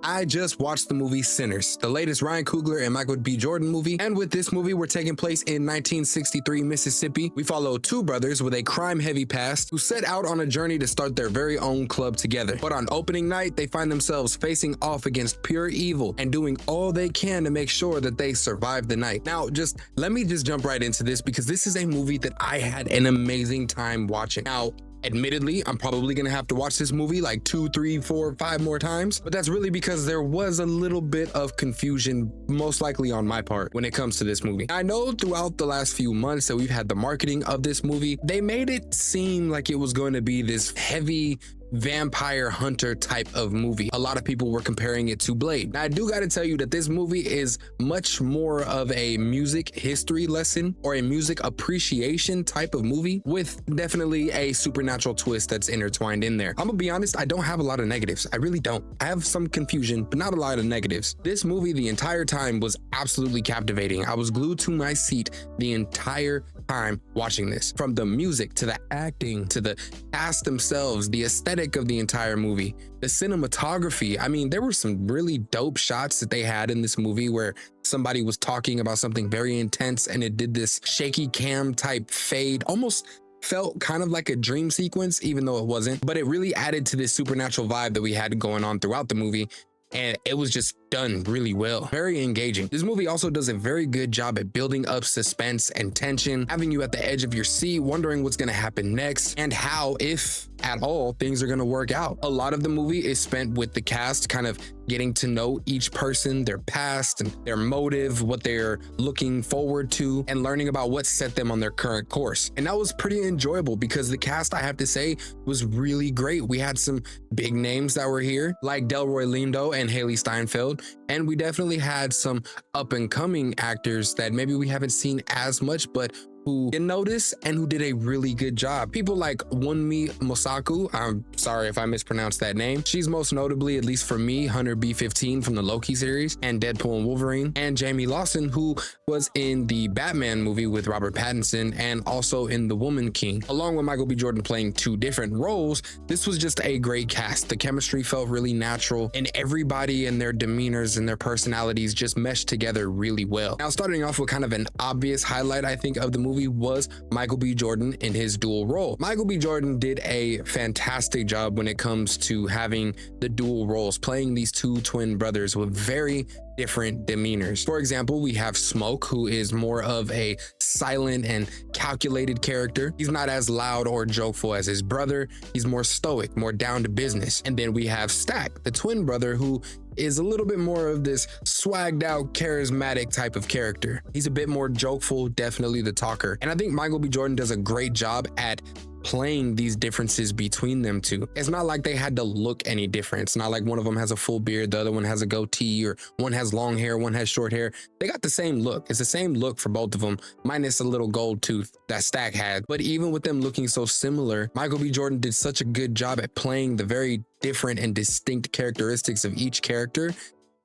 I just watched the movie Sinners, the latest Ryan Coogler and Michael B. Jordan movie. And with this movie, we're taking place in 1963 Mississippi. We follow two brothers with a crime-heavy past who set out on a journey to start their very own club together. But on opening night, they find themselves facing off against pure evil and doing all they can to make sure that they survive the night. Now, let me jump right into this because this is a movie that I had an amazing time watching. Now, admittedly, I'm probably gonna have to watch this movie like 2, 3, 4, 5 more times, but that's really because there was a little bit of confusion, most likely on my part, when it comes to this movie. I know throughout the last few months that we've had the marketing of this movie, they made it seem like it was going to be this heavy vampire hunter type of movie. A lot of people were comparing it to Blade. Now, I do got to tell you that this movie is much more of a music history lesson or a music appreciation type of movie with definitely a supernatural twist that's intertwined in there. I'm gonna be honest, I don't have a lot of negatives. I really don't. I have some confusion, but not a lot of negatives. This movie the entire time was absolutely captivating. I was glued to my seat the entire time watching this. From the music to the acting to the cast themselves, the aesthetic of the entire movie, the cinematography. I mean, there were some really dope shots that they had in this movie where somebody was talking about something very intense and it did this shaky cam type fade, almost felt kind of like a dream sequence, even though it wasn't, but it really added to this supernatural vibe that we had going on throughout the movie. And it was just done really well. Very engaging. This movie also does a very good job at building up suspense and tension, having you at the edge of your seat, wondering what's going to happen next and how, if at all, things are going to work out. A lot of the movie is spent with the cast kind of getting to know each person, their past and their motive, what they're looking forward to, and learning about what set them on their current course. And that was pretty enjoyable because the cast, I have to say, was really great. We had some big names that were here, like Delroy Lindo and Haley Steinfeld, and we definitely had some up and coming actors that maybe we haven't seen as much, but who did notice and who did a really good job. People like Wunmi Mosaku, I'm sorry if I mispronounced that name. She's most notably, at least for me, Hunter B-15 from the Loki series and Deadpool and Wolverine, and Jamie Lawson, who was in the Batman movie with Robert Pattinson and also in The Woman King. Along with Michael B. Jordan playing two different roles, this was just a great cast. The chemistry felt really natural and everybody and their demeanors and their personalities just meshed together really well. Now, starting off with kind of an obvious highlight, I think, of the movie was Michael B. Jordan in his dual role. Michael B. Jordan did a fantastic job when it comes to having the dual roles, playing these two twin brothers with very different demeanors. For example, we have Smoke, who is more of a silent and calculated character. He's not as loud or jokeful as his brother. He's more stoic, more down to business. And then we have Stack, the twin brother, who is a little bit more of this swagged out, charismatic type of character. He's a bit more jokeful, definitely the talker. And I think Michael B. Jordan does a great job at playing these differences between them two. It's not like they had to look any different. It's not like one of them has a full beard, the other one has a goatee, or one has long hair, one has short hair. They got the same look. It's the same look for both of them, minus a little gold tooth that Stack had. But even with them looking so similar, Michael B. Jordan did such a good job at playing the very different and distinct characteristics of each character.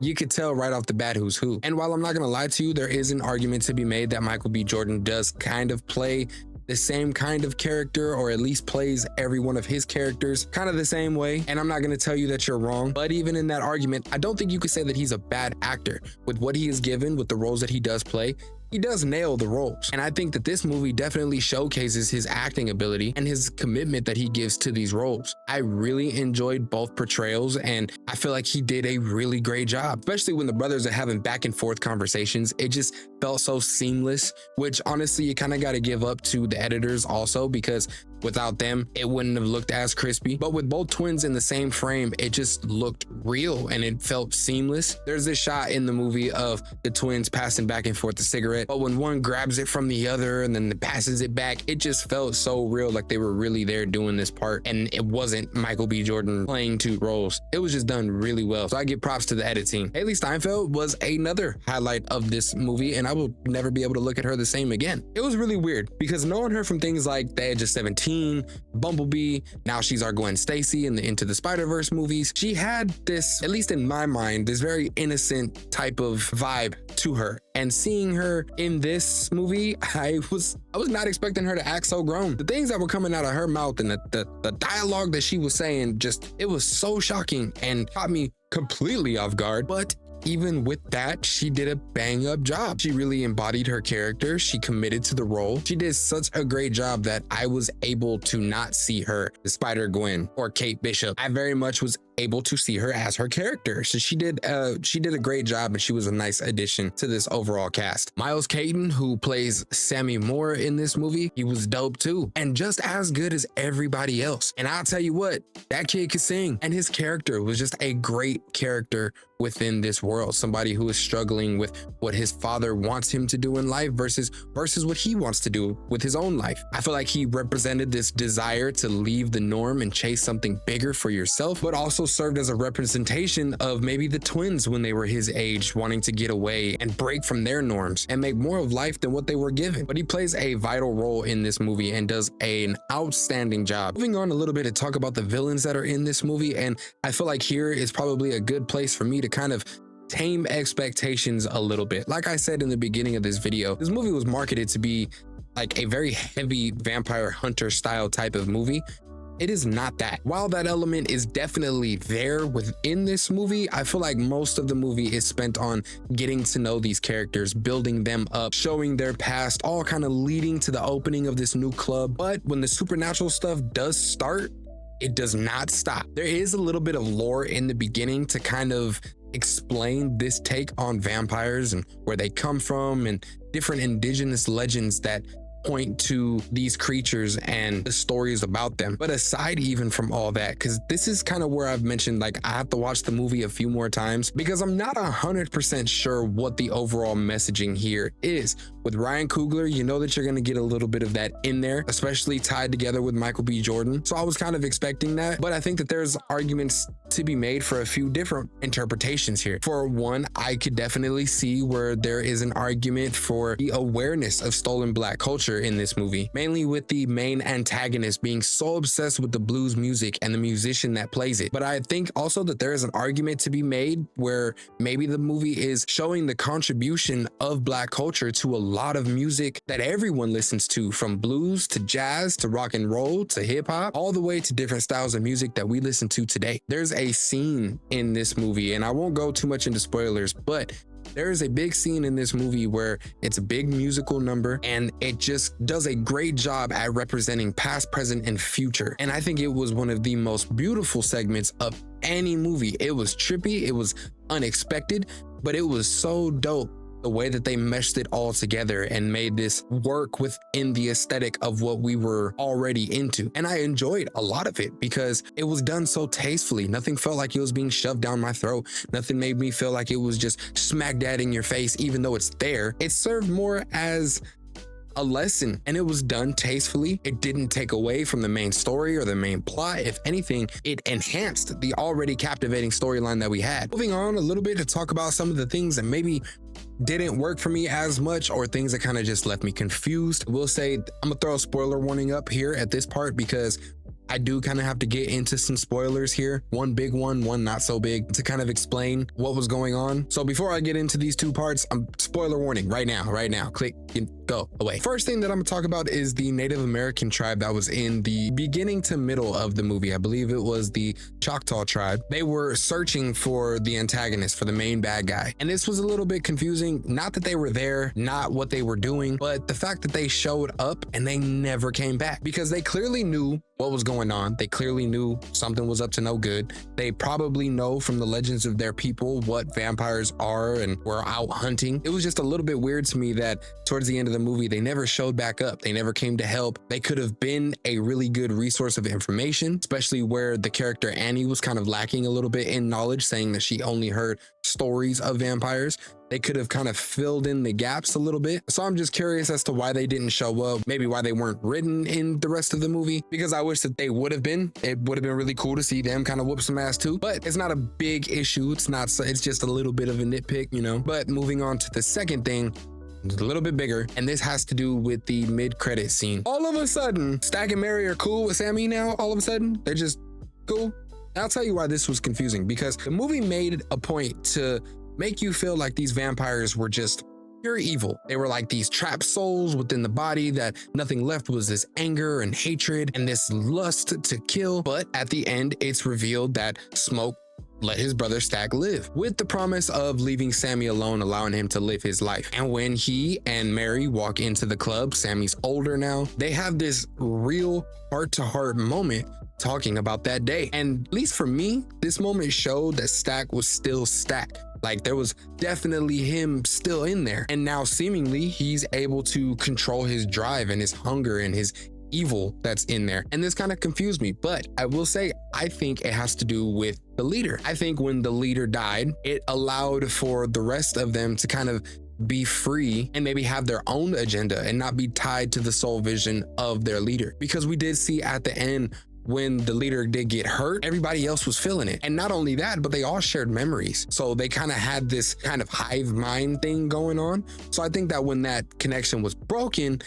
You could tell right off the bat who's who. And while I'm not gonna lie to you, there is an argument to be made that Michael B. Jordan does kind of play the same kind of character, or at least plays every one of his characters kind of the same way. And I'm not going to tell you that you're wrong, but even in that argument, I don't think you could say that he's a bad actor. With what he is given, with the roles that he does play, he does nail the roles. And I think that this movie definitely showcases his acting ability and his commitment that he gives to these roles. I really enjoyed both portrayals, and I feel like he did a really great job, especially when the brothers are having back and forth conversations. It just felt so seamless, which honestly, you kind of got to give up to the editors also, because without them, it wouldn't have looked as crispy. But with both twins in the same frame, it just looked real and it felt seamless. There's this shot in the movie of the twins passing back and forth the cigarette, but when one grabs it from the other and then passes it back, it just felt so real, like they were really there doing this part, and it wasn't Michael B. Jordan playing two roles. It was just done really well. So I give props to the edit team. Haley Steinfeld was another highlight of this movie, and I will never be able to look at her the same again. It was really weird because knowing her from things like The Edge of 17, Bumblebee, now she's our Gwen Stacy in the Into the Spider-Verse movies, she had this, at least in my mind, this very innocent type of vibe to her. And seeing her in this movie, I was not expecting her to act so grown. The things that were coming out of her mouth and the dialogue that she was saying, just, it was so shocking and caught me completely off guard, but even with that, she did a bang up job. She really embodied her character. She committed to the role. She did such a great job that I was able to not see her as Spider-Gwen or Kate Bishop. I very much was able to see her as her character. So she did a great job, and she was a nice addition to this overall cast. Miles Caton, who plays Sammy Moore in this movie, he was dope too, and just as good as everybody else. And I'll tell you what, that kid could sing, and his character was just a great character within this world. Somebody who is struggling with what his father wants him to do in life versus what he wants to do with his own life. I feel like he represented this desire to leave the norm and chase something bigger for yourself, but also served as a representation of maybe the twins when they were his age, wanting to get away and break from their norms and make more of life than what they were given. But he plays a vital role in this movie and does an outstanding job. Moving on a little bit to talk about the villains that are in this movie, and I feel like here is probably a good place for me to kind of tame expectations a little bit. Like I said in the beginning of this video, this movie was marketed to be like a very heavy vampire hunter style type of movie. It is not that. While that element is definitely there within this movie, I feel like most of the movie is spent on getting to know these characters, building them up, showing their past, all kind of leading to the opening of this new club. But when the supernatural stuff does start, it does not stop. There is a little bit of lore in the beginning to kind of explain this take on vampires and where they come from and different indigenous legends that point to these creatures and the stories about them. But aside even from all that, because this is kind of where I've mentioned, like, I have to watch the movie a few more times because I'm not 100% sure what the overall messaging here is. With Ryan Coogler, you know that you're going to get a little bit of that in there, especially tied together with Michael B. Jordan. So I was kind of expecting that, but I think that there's arguments to be made for a few different interpretations here. For one, I could definitely see where there is an argument for the awareness of stolen Black culture in this movie, mainly with the main antagonist being so obsessed with the blues music and the musician that plays it. But I think also that there is an argument to be made where maybe the movie is showing the contribution of Black culture to a lot of music that everyone listens to, from blues to jazz to rock and roll to hip hop, all the way to different styles of music that we listen to today. There's a scene in this movie, and I won't go too much into spoilers, but there is a big scene in this movie where it's a big musical number and it just does a great job at representing past, present, and future. And I think it was one of the most beautiful segments of any movie. It was trippy, it was unexpected, but it was so dope the way that they meshed it all together and made this work within the aesthetic of what we were already into. And I enjoyed a lot of it because it was done so tastefully. Nothing felt like it was being shoved down my throat. Nothing made me feel like it was just smack dab in your face, even though it's there. It served more as a lesson, and it was done tastefully. It didn't take away from the main story or the main plot. If anything, it enhanced the already captivating storyline that we had. Moving on a little bit to talk about some of the things that maybe didn't work for me as much, or things that kind of just left me confused. We'll say I'm gonna throw a spoiler warning up here at this part because I do kind of have to get into some spoilers here. One big one not so big, to kind of explain what was going on. So before I get into these two parts, spoiler warning right now, click and go away. First thing that I'm gonna talk about is the Native American tribe that was in the beginning to middle of the movie. I believe it was the Choctaw tribe. They were searching for the antagonist, for the main bad guy. And this was a little bit confusing. Not that they were there, not what they were doing, but the fact that they showed up and they never came back, because they clearly knew what was going on. They clearly knew something was up to no good. They probably know from the legends of their people what vampires are and were out hunting. It was just a little bit weird to me that towards the end of the movie, they never showed back up. They never came to help. They could have been a really good resource of information, especially where the character Annie was kind of lacking a little bit in knowledge, saying that she only heard stories of vampires. They could have kind of filled in the gaps a little bit. So I'm just curious as to why they didn't show up, maybe why they weren't written in the rest of the movie, because I wish that they would have been. It would have been really cool to see them kind of whoop some ass too, but it's not a big issue. It's just a little bit of a nitpick, you know. But moving on to the second thing, it's a little bit bigger, and this has to do with the mid-credit scene. All of a sudden, Stack and Mary are cool with Sammy now. All of a sudden, they're just cool. And I'll tell you why this was confusing, because the movie made a point to make you feel like these vampires were just pure evil. They were like these trapped souls within the body, that nothing left was this anger and hatred and this lust to kill. But at the end, it's revealed that Smoke let his brother Stack live, with the promise of leaving Sammy alone, allowing him to live his life. And when he and Mary walk into the club, Sammy's older now, they have this real heart-to-heart moment talking about that day. And at least for me, this moment showed that Stack was still Stack. Like, there was definitely him still in there. And now seemingly he's able to control his drive and his hunger and his evil that's in there. And this kind of confused me, but I will say, I think it has to do with the leader. I think when the leader died, it allowed for the rest of them to kind of be free and maybe have their own agenda and not be tied to the sole vision of their leader. Because we did see at the end, when the leader did get hurt, everybody else was feeling it. And not only that, but they all shared memories. So they kind of had this kind of hive mind thing going on. So I think that when that connection was broken,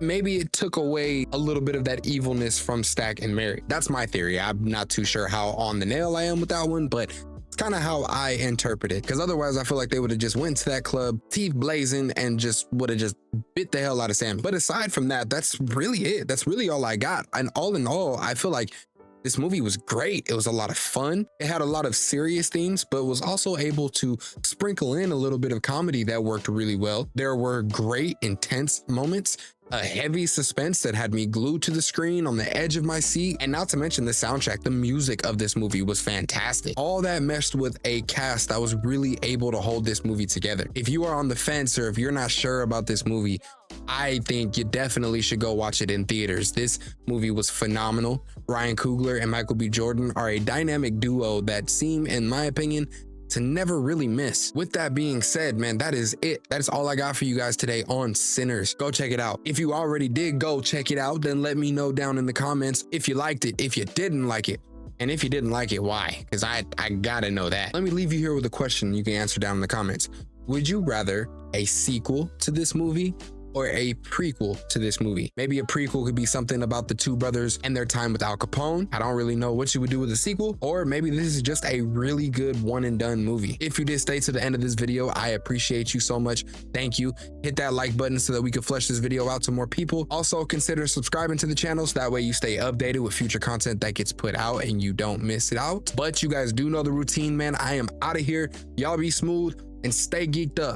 maybe it took away a little bit of that evilness from Stack and Mary. That's my theory. I'm not too sure how on the nail I am with that one, but it's kind of how I interpret it. Because otherwise, I feel like they would have just went to that club, teeth blazing, and just would have just bit the hell out of Sammy. But aside from that, that's really it. That's really all I got. And all in all, I feel like this movie was great. It was a lot of fun. It had a lot of serious themes, but was also able to sprinkle in a little bit of comedy that worked really well. There were great, intense moments, a heavy suspense that had me glued to the screen on the edge of my seat. And not to mention the soundtrack, the music of this movie was fantastic. All that meshed with a cast that was really able to hold this movie together. If you are on the fence or if you're not sure about this movie, I think you definitely should go watch it in theaters. This movie was phenomenal. Ryan Coogler and Michael B. Jordan are a dynamic duo that seem, in my opinion, to never really miss. With that being said, man, that is it. That is all I got for you guys today on Sinners. Go check it out. If you already did go check it out, then let me know down in the comments if you liked it, if you didn't like it, and if you didn't like it, why? Because I gotta know that. Let me leave you here with a question you can answer down in the comments. Would you rather a sequel to this movie or a prequel to this movie? Maybe a prequel could be something about the two brothers and their time with Al Capone. I don't really know what you would do with a sequel, or maybe this is just a really good one and done movie. If you did stay to the end of this video, I appreciate you so much. Thank you. Hit that like button so that we can flesh this video out to more people. Also consider subscribing to the channel so that way you stay updated with future content that gets put out and you don't miss it out. But you guys do know the routine, man. I am out of here. Y'all be smooth and stay geeked up.